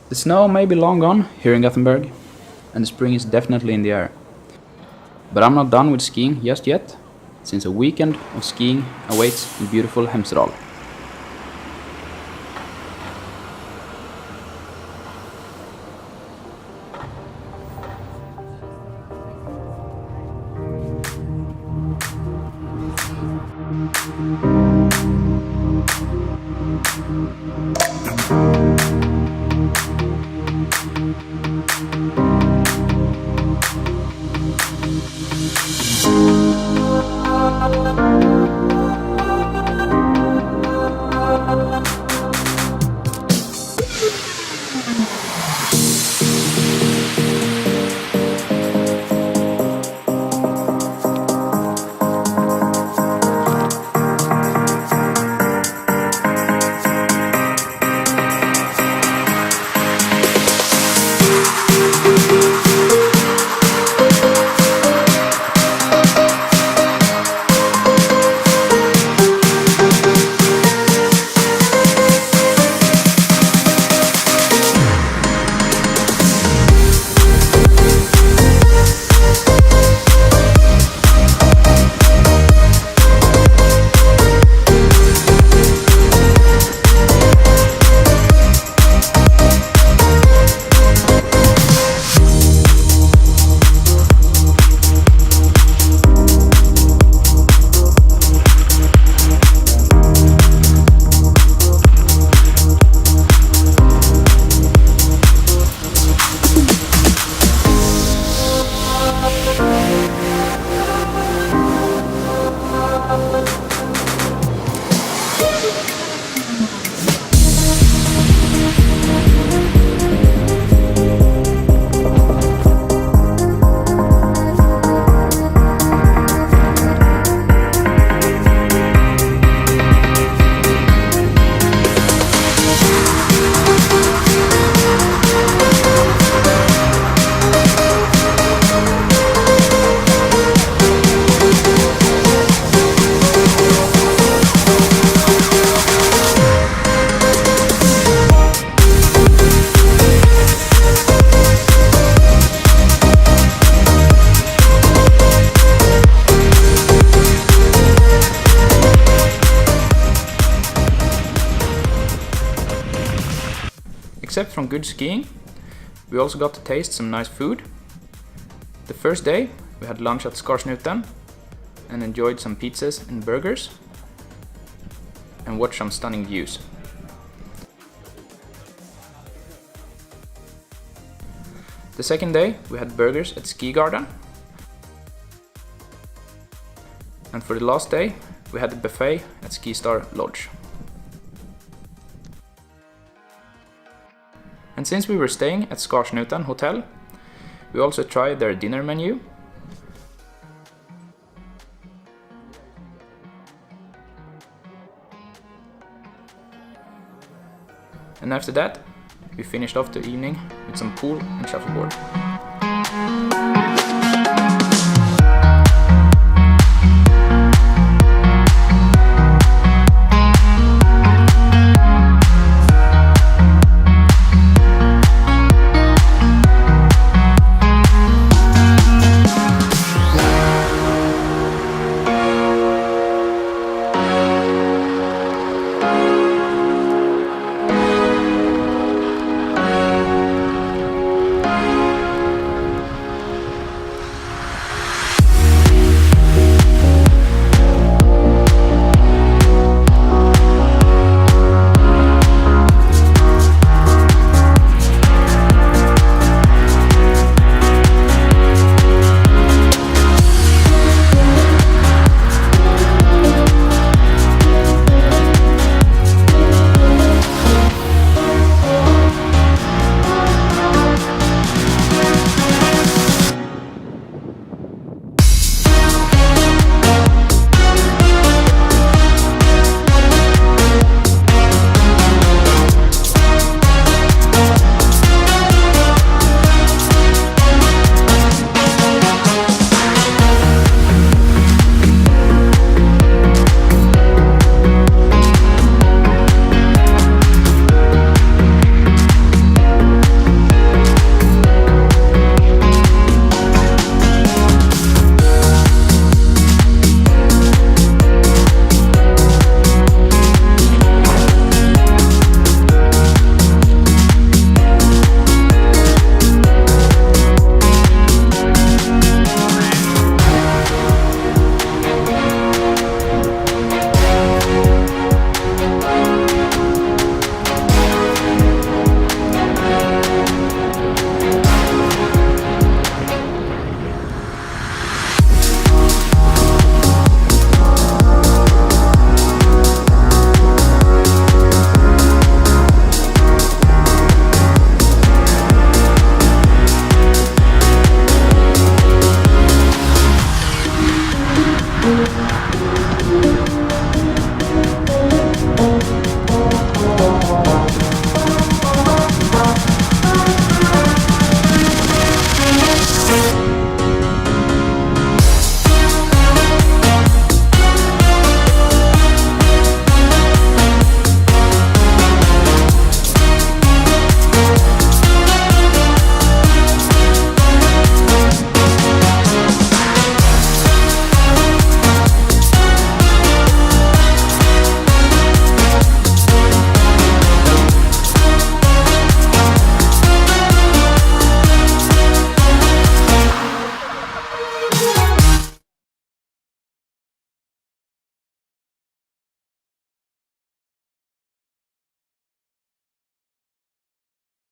The snow may be long gone here in Gothenburg, and the spring is definitely in the air. But I'm not done with skiing just yet, since a weekend of skiing awaits in beautiful Hemsedal. Except from good skiing, we also got to taste some nice food. The first day we had lunch at Skarsnuten and enjoyed some pizzas and burgers and watched some stunning views. The second day we had burgers at Ski Garden, and for the last day we had a buffet at Ski Star Lodge. And since we were staying at Skarsnuten Hotel, we also tried their dinner menu. And after that, we finished off the evening with some pool and shuffleboard.